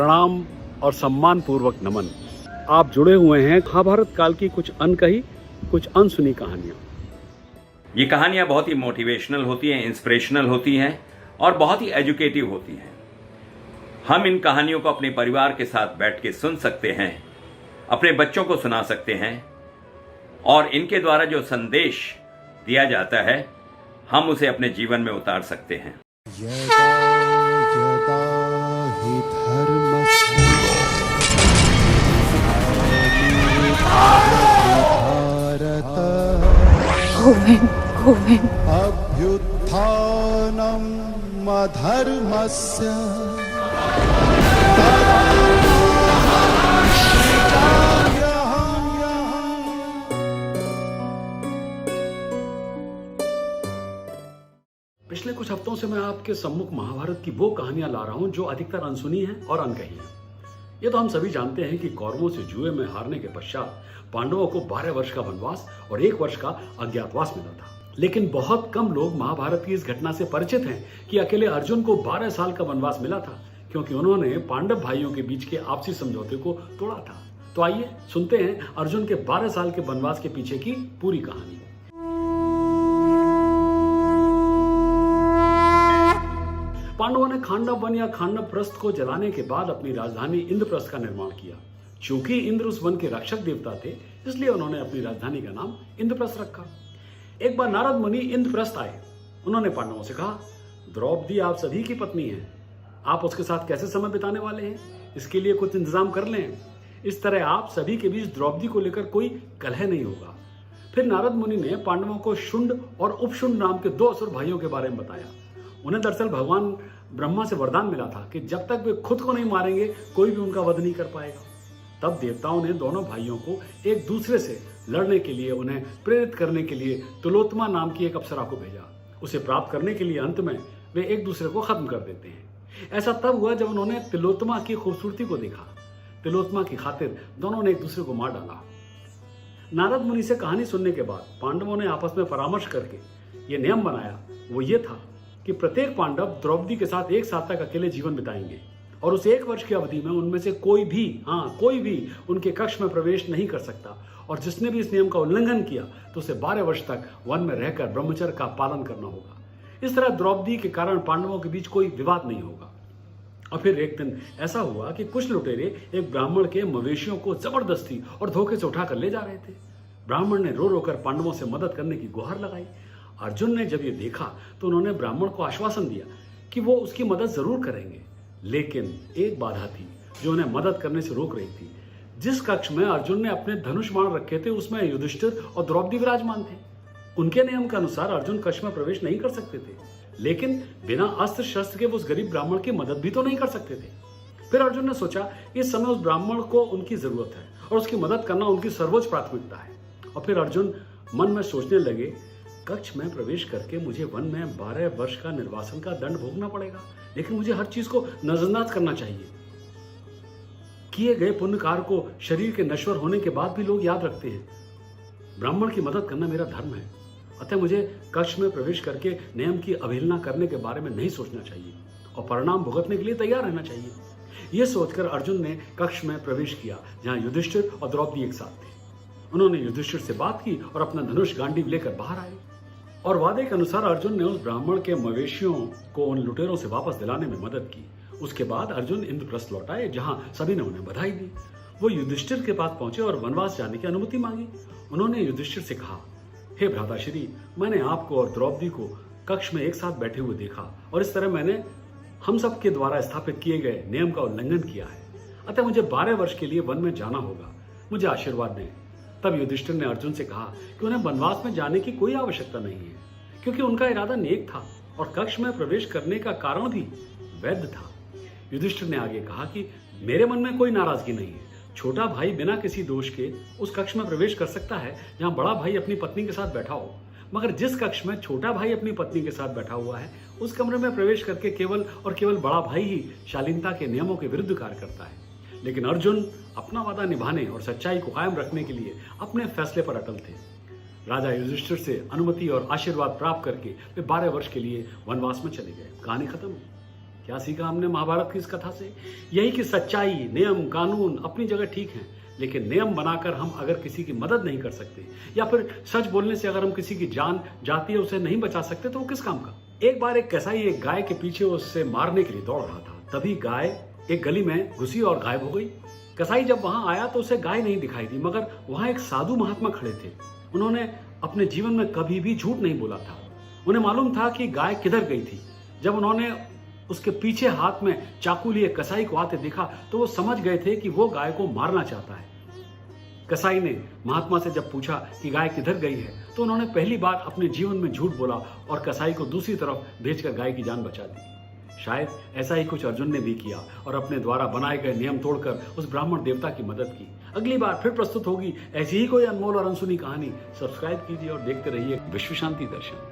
प्रणाम और सम्मान पूर्वक नमन। आप जुड़े हुए हैं महाभारत काल की कुछ अनकही, कुछ अनसुनी कहानियां। ये कहानियाँ बहुत ही मोटिवेशनल होती हैं, इंस्पिरेशनल होती हैं और बहुत ही एजुकेटिव होती हैं। हम इन कहानियों को अपने परिवार के साथ बैठ के सुन सकते हैं, अपने बच्चों को सुना सकते हैं और इनके द्वारा जो संदेश दिया जाता है हम उसे अपने जीवन में उतार सकते हैं। यदा यदा हि धर्मस्य गोविंद अभ्युत्थानम् अधर्मस्य पिछले कुछ हफ्तों से मैं आपके सम्मुख महाभारत की वो कहानियां ला रहा हूं जो अधिकतर अनसुनी हैं और अनकही हैं। ये तो हम सभी जानते हैं कि कौरवों से जुए में हारने के पश्चात पांडवों को 12 वर्ष का वनवास और 1 वर्ष का अज्ञातवास मिला था। लेकिन बहुत कम लोग महाभारत की इस घटना से परिचित हैं कि अकेले अर्जुन को 12 साल का वनवास मिला था, क्योंकि उन्होंने पांडव भाइयों के बीच के आपसी समझौते को तोड़ा था। तो आइए सुनते हैं अर्जुन के 12 साल के वनवास के पीछे की पूरी कहानी। पांडवों ने खांडव वन या खांडव प्रस्थ को जलाने के बाद अपनी राजधानी इंद्रप्रस्थ का निर्माण किया। चूंकि इंद्र उस वन के रक्षक देवता थे, इसलिए उन्होंने अपनी राजधानी का नाम इंद्रप्रस्थ रखा। एक बार नारद मुनि इंद्रप्रस्थ आए। उन्होंने पांडवों से कहा, द्रौपदी आप सभी की पत्नी है, आप उसके साथ कैसे समय बिताने वाले हैं, इसके लिए कुछ इंतजाम कर लें। इस तरह आप सभी के बीच द्रौपदी को लेकर कोई कलह नहीं होगा। फिर नारद मुनि ने पांडवों को शुंड और उपशुंड नाम के 2 असुर भाइयों के बारे में बताया। उन्हें दरअसल भगवान ब्रह्मा से वरदान मिला था कि जब तक वे खुद को नहीं मारेंगे कोई भी उनका वध नहीं कर पाएगा। तब देवताओं ने दोनों भाइयों को एक दूसरे से लड़ने के लिए, उन्हें प्रेरित करने के लिए तिलोत्तमा नाम की एक अप्सरा को भेजा। उसे प्राप्त करने के लिए अंत में वे एक दूसरे को खत्म कर देते हैं। ऐसा तब हुआ जब उन्होंने तिलोत्तमा की खूबसूरती को देखा। तिलोत्तमा की खातिर दोनों ने एक दूसरे को मार डाला। नारद मुनि से कहानी सुनने के बाद पांडवों ने आपस में परामर्श करके ये नियम बनाया। वो ये था कि प्रत्येक पांडव द्रौपदी के साथ एक साथ तक अकेले जीवन बिताएंगे और उस 1 वर्ष की अवधि में उनमें से कोई भी उनके कक्ष में प्रवेश नहीं कर सकता, और जिसने भी इस नियम का उल्लंघन किया तो उसे 12 वर्ष तक वन में रहकर ब्रह्मचर्य का पालन करना होगा। इस तरह द्रौपदी के कारण पांडवों के बीच कोई विवाद नहीं होगा। और फिर एक दिन ऐसा हुआ कि कुछ लुटेरे एक ब्राह्मण के मवेशियों को जबरदस्ती और धोखे से उठाकर ले जा रहे थे। ब्राह्मण ने रो रोकर पांडवों से मदद करने की गुहार लगाई। अर्जुन ने जब ये देखा तो उन्होंने ब्राह्मण को आश्वासन दिया कि वो उसकी मदद जरूर करेंगे। लेकिन एक बाधा थी जो उन्हें मदद करने से रोक रही थी। जिस कक्ष में अर्जुन ने अपने धनुष बाण रखे थे उसमें युधिष्ठिर और द्रौपदी विराजमान थे। उनके नियम के अनुसार अर्जुन कक्ष में प्रवेश नहीं कर सकते थे, लेकिन बिना अस्त्र शस्त्र के वो उस गरीब ब्राह्मण की मदद भी तो नहीं कर सकते थे। फिर अर्जुन ने सोचा इस समय उस ब्राह्मण को उनकी जरूरत है और उसकी मदद करना उनकी सर्वोच्च प्राथमिकता है। और फिर अर्जुन मन में सोचने लगे, कक्ष में प्रवेश करके मुझे वन में 12 वर्ष का निर्वासन का दंड भोगना पड़ेगा, लेकिन मुझे हर चीज को नजरअंदाज करना चाहिए। किए गए पुण्य कार्य को शरीर के नश्वर होने के बाद भी लोग याद रखते हैं। ब्राह्मण की मदद करना मेरा धर्म है, अतः मुझे कक्ष में प्रवेश करके नियम की अवहेलना करने के बारे में नहीं सोचना चाहिए और परिणाम भुगतने के लिए तैयार रहना चाहिए। यह सोचकर अर्जुन ने कक्ष में प्रवेश किया जहां युधिष्ठिर और द्रौपदी एक साथ थे। उन्होंने युधिष्ठिर से बात की और अपना धनुष गांडीव लेकर बाहर आए। और वादे के अनुसार अर्जुन ने उस ब्राह्मण के मवेशियों को उन लुटेरों से वापस दिलाने में मदद की। उसके बाद अर्जुन इंद्रप्रस्थ लौट आए जहां सभी ने उन्हें बधाई दी। वो युधिष्ठिर के पास पहुंचे और वनवास जाने की अनुमति मांगी। उन्होंने युधिष्ठिर से कहा, हे भ्राताश्री, मैंने आपको और द्रौपदी को कक्ष में एक साथ बैठे हुए देखा और इस तरह मैंने हम सब के द्वारा स्थापित किए गए नियम का उल्लंघन किया है। अतः मुझे 12 वर्ष के लिए वन में जाना होगा, मुझे आशीर्वाद दें। तब युधिष्ठिर ने अर्जुन से कहा कि उन्हें वनवास में जाने की कोई आवश्यकता नहीं है, क्योंकि उनका इरादा नेक था और कक्ष में प्रवेश करने का कारण भी वैध था। युधिष्ठिर ने आगे कहा कि मेरे मन में कोई नाराजगी नहीं है। छोटा भाई बिना किसी दोष के उस कक्ष में प्रवेश कर सकता है जहां बड़ा भाई अपनी पत्नी के साथ बैठा हो, मगर जिस कक्ष में छोटा भाई अपनी पत्नी के साथ बैठा हुआ है उस कमरे में प्रवेश करके केवल और केवल बड़ा भाई ही शालीनता के नियमों के विरुद्ध कार्य करता है। लेकिन अर्जुन अपना वादा निभाने और सच्चाई को कायम रखने के लिए अपने फैसले पर अटल थे। राजा युधिष्ठिर से अनुमति और आशीर्वाद प्राप्त करके वे 12 वर्ष के लिए वनवास में चले गए। कहानी खत्म। क्या सीखा हमने महाभारत की इस कथा से? यही कि सच्चाई, नियम, कानून अपनी जगह ठीक हैं, लेकिन नियम बनाकर हम अगर किसी की मदद नहीं कर सकते या फिर सच बोलने से अगर हम किसी की जान जाती है उसे नहीं बचा सकते तो वो किस काम का? एक बार एक कसाई एक गाय के पीछे उससे मारने के लिए दौड़ रहा था। तभी गाय एक गली में घुसी और गायब हो गई। कसाई जब वहां आया तो उसे गाय नहीं दिखाई दी, मगर वहां एक साधु महात्मा खड़े थे। उन्होंने अपने जीवन में कभी भी झूठ नहीं बोला था। उन्हें मालूम था कि गाय किधर गई थी। जब उन्होंने उसके पीछे हाथ में चाकू लिए कसाई को आते देखा तो वो समझ गए थे कि वो गाय को मारना चाहता है। कसाई ने महात्मा से जब पूछा कि गाय किधर गई है तो उन्होंने पहली बार अपने जीवन में झूठ बोला और कसाई को दूसरी तरफ भेजकर गाय की जान बचा दी। शायद ऐसा ही कुछ अर्जुन ने भी किया और अपने द्वारा बनाए गए नियम तोड़कर उस ब्राह्मण देवता की मदद की। अगली बार फिर प्रस्तुत होगी ऐसी ही कोई अनमोल और अनसुनी कहानी। सब्सक्राइब कीजिए और देखते रहिए विश्व शांति दर्शन।